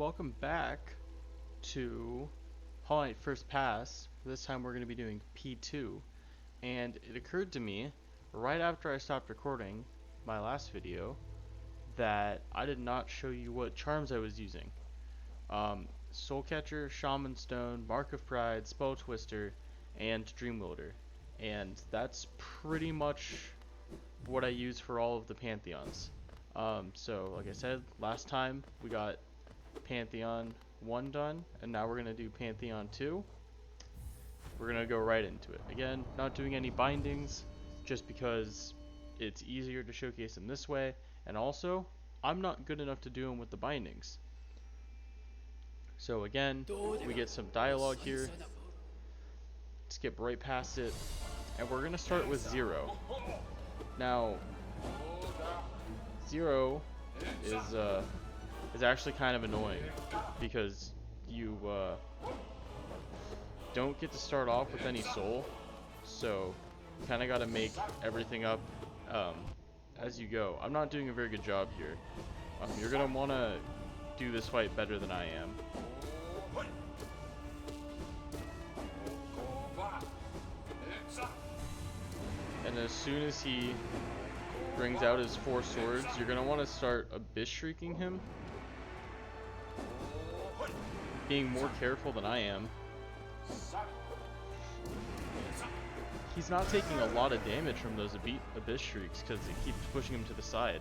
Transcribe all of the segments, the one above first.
welcome back to Hollow Knight First Pass. This time we're going to be doing P2, and it occurred to me right after I stopped recording my last video that I did not show you what charms I was using. Soul Catcher, Shaman Stone, Mark of Pride, Spell Twister, and Dream Wielder. And that's pretty much what I use for all of the Pantheons. So like I said, last time we got Pantheon 1 done, and now we're going to do Pantheon 2. We're going to go right into it. Again, not doing any bindings, just because it's easier to showcase them this way, and also, I'm not good enough to do them with the bindings. So again, we get some dialogue here, skip right past it, and we're going to start with 0. Now, 0 is actually kind of annoying because you don't get to start off with any soul, so you kind of got to make everything up as you go. I'm not doing a very good job here. You're gonna want to do this fight better than I am. And as soon as he brings out his 4 swords, you're gonna want to start abyss shrieking him, being more careful than I am. He's not taking a lot of damage from those abyss shrieks because it keeps pushing him to the side.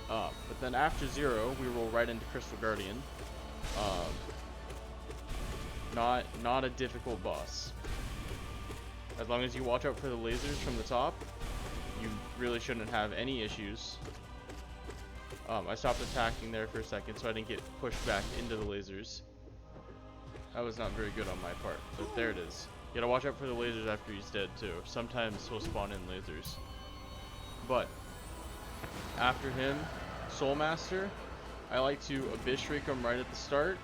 But then after 0, we roll right into Crystal Guardian. Not a difficult boss. As long as you watch out for the lasers from the top, you really shouldn't have any issues. I stopped attacking there for a second so I didn't get pushed back into the lasers. That was not very good on my part, but there it is. You gotta watch out for the lasers after he's dead too. Sometimes he'll spawn in lasers. But after him, Soul Master, I like to Abyss Shriek him right at the start.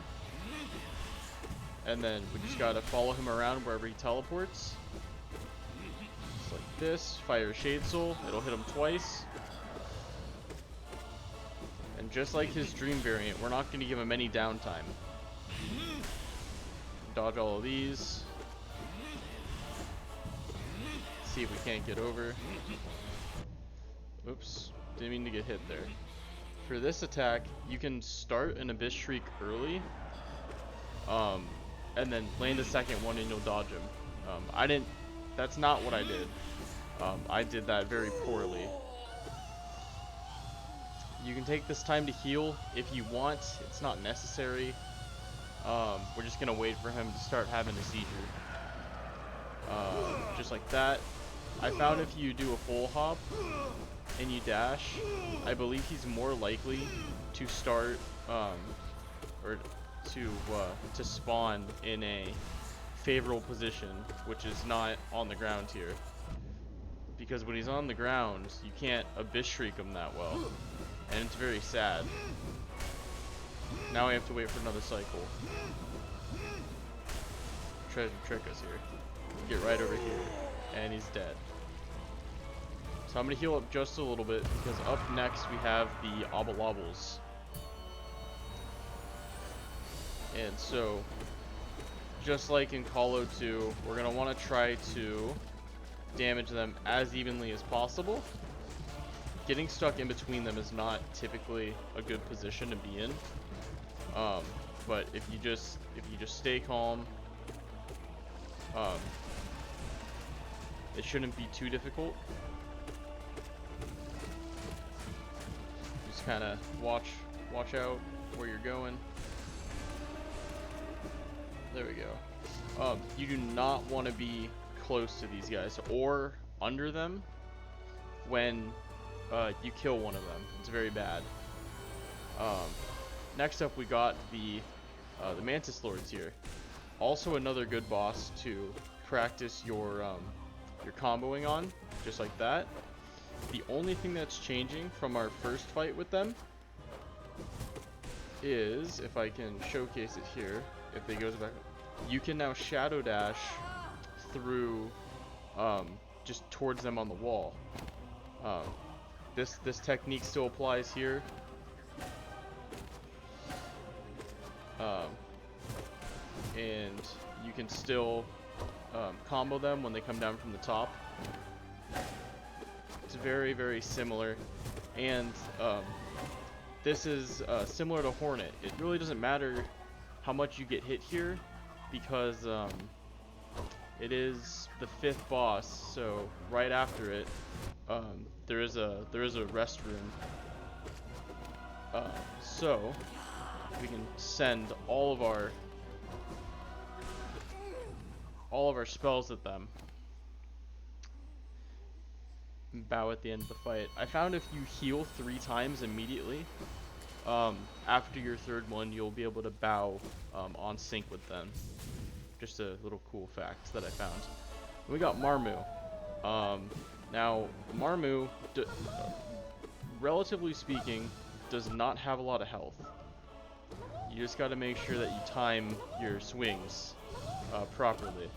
And then we just gotta follow him around wherever he teleports. Just like this, fire Shade Soul, it'll hit him twice. And just like his Dream variant, we're not gonna give him any downtime. Dodge all of these. See if we can't get over. Oops, didn't mean to get hit there. For this attack, you can start an Abyss Shriek early, and then land a second one and you'll dodge him. That's not what I did. I did that very poorly. You can take this time to heal if you want, it's not necessary. We're just gonna wait for him to start having a seizure. Just like that. I found if you do a full hop and you dash, I believe he's more likely to start or to spawn in a favorable position, which is not on the ground here. Because when he's on the ground, you can't Abyss Shriek him that well, and it's very sad. Now we have to wait for another cycle. Tries to trick us here. Get right over here, and he's dead. So I'm gonna heal up just a little bit because up next we have the Obalobbles. And so, just like in Hollow 2, we're gonna want to try to damage them as evenly as possible. Getting stuck in between them is not typically a good position to be in. But if you just stay calm, it shouldn't be too difficult. Just kind of watch out where you're going. There we go. You do not want to be close to these guys or under them when you kill one of them. It's very bad. Next up, we got the Mantis Lords here. Also another good boss to practice your comboing on, just like that. The only thing that's changing from our first fight with them is, if I can showcase it here, if it goes back, you can now Shadow Dash through, just towards them on the wall. This technique still applies here. can still combo them when they come down from the top. It's very, very similar, and this is similar to Hornet. It really doesn't matter how much you get hit here, because it is the 5th boss, so right after it, there is a rest room. So we can send all of our spells at them. Bow at the end of the fight. I found if you heal 3 times immediately, after your 3rd one, you'll be able to bow on sync with them. Just a little cool fact that I found. We got Marmu. Now, Marmu, relatively speaking, does not have a lot of health. You just got to make sure that you time your swings properly.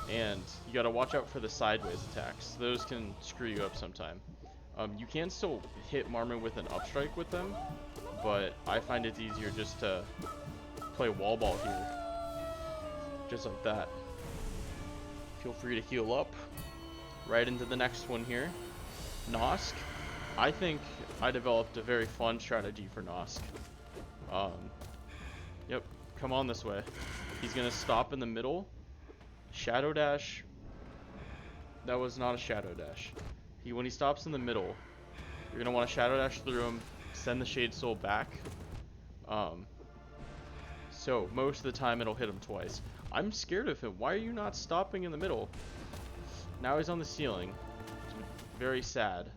And you got to watch out for the sideways attacks. Those can screw you up sometime. You can still hit Marmu with an upstrike with them, but I find it's easier just to play wall ball here. Just like that. Feel free to heal up. Right into the next one here. Nosk. I think I developed a very fun strategy for Nosk. Yep, come on this way. He's gonna stop in the middle. Shadow dash. That was not a shadow dash. When he stops in the middle, you're gonna want to shadow dash through him, send the Shade Soul back. So most of the time it'll hit him twice. I'm scared of him. Why are you not stopping in the middle? Now he's on the ceiling. It's very sad.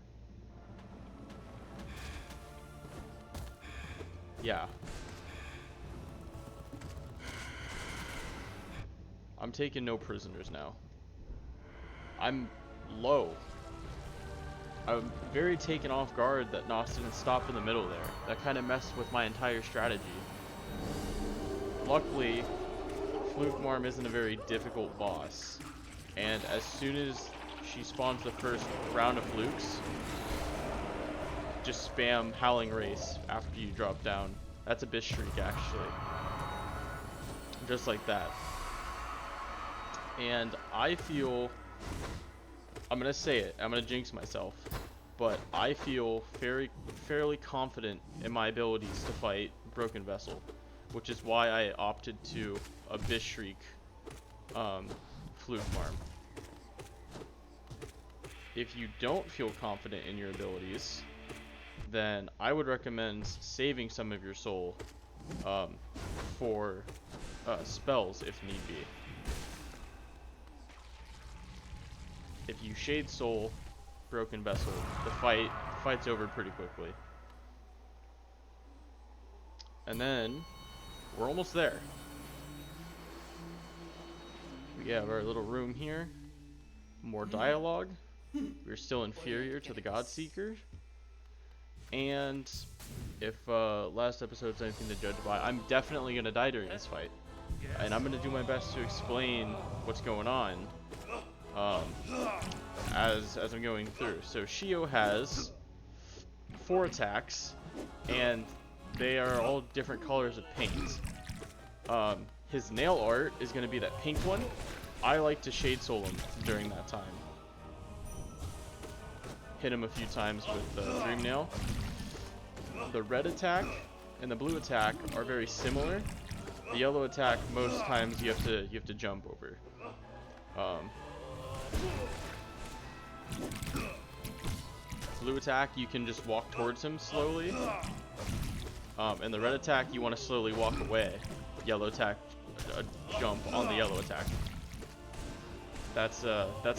Yeah. I'm taking no prisoners now. I'm low. I'm very taken off guard that Nos didn't stop in the middle there. That kind of messed with my entire strategy. Luckily, Fluke Marm isn't a very difficult boss. And as soon as she spawns the first round of flukes, just spam Howling Race after you drop down. That's a Bish Shriek, actually. Just like that. And I feel, I'm gonna say it, I'm gonna jinx myself, but I feel fairly confident in my abilities to fight Broken Vessel, which is why I opted to a Bish Shriek Fluke Marm. If you don't feel confident in your abilities, then I would recommend saving some of your soul for spells if need be. If you Shade Soul Broken Vessel, the fight's over pretty quickly. And then we're almost there. We have our little room here. More dialogue. We're still inferior to the Godseeker. And if last episode's anything to judge by, I'm definitely going to die during this fight. And I'm going to do my best to explain what's going on as I'm going through. So Shio has 4 attacks, and they are all different colors of paint. His nail art is going to be that pink one. I like to Shade Soul him during that time. Hit him a few times with the Dream Nail. The red attack and the blue attack are very similar. The yellow attack, most times you have to jump over. Blue attack, you can just walk towards him slowly. And the red attack, you want to slowly walk away. Yellow attack, jump on the yellow attack. That's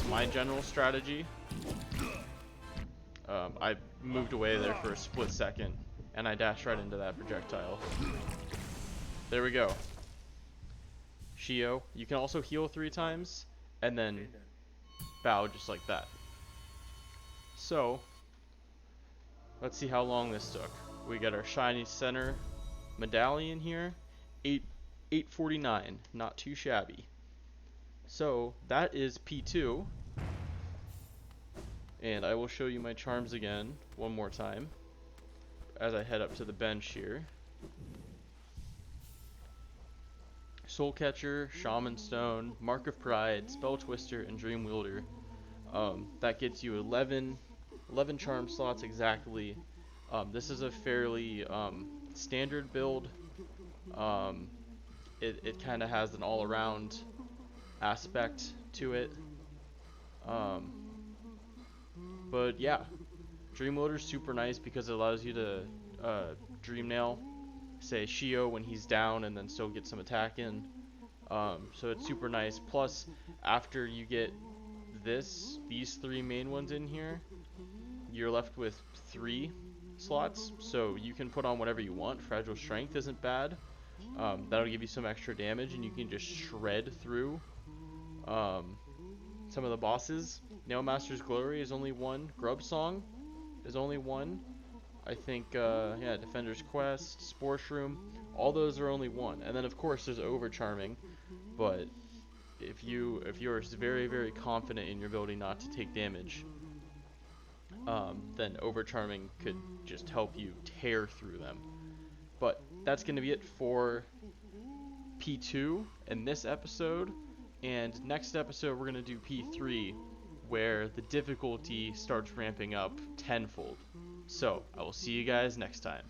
my general strategy. I moved away there for a split second, and I dashed right into that projectile. There we go. Shio, you can also heal 3 times, and then bow just like that. So, let's see how long this took. We got our shiny center medallion here. 849, not too shabby. So, that is P2. And I will show you my charms again one more time as I head up to the bench here. Soul Catcher, Shaman Stone, Mark of Pride, Spell Twister, and Dream Wielder. That gets you 11 charm slots exactly. This is a fairly standard build. Um, it kind of has an all-around aspect to it. Um, but yeah, Dream Wielder's super nice because it allows you to Dream Nail, say Shio when he's down, and then still get some attack in. So it's super nice. Plus, after you get these three main ones in here, you're left with 3 slots. So you can put on whatever you want. Fragile Strength isn't bad. That'll give you some extra damage, and you can just shred through some of the bosses. Nailmaster's Glory is only 1. Grub Song is only 1. I think, yeah, Defender's Quest, Spore Shroom, all those are only 1. And then of course there's Overcharming, but if you're very, very confident in your ability not to take damage, then Overcharming could just help you tear through them. But that's going to be it for P2 in this episode, and next episode we're going to do P3, where the difficulty starts ramping up tenfold. So, I will see you guys next time.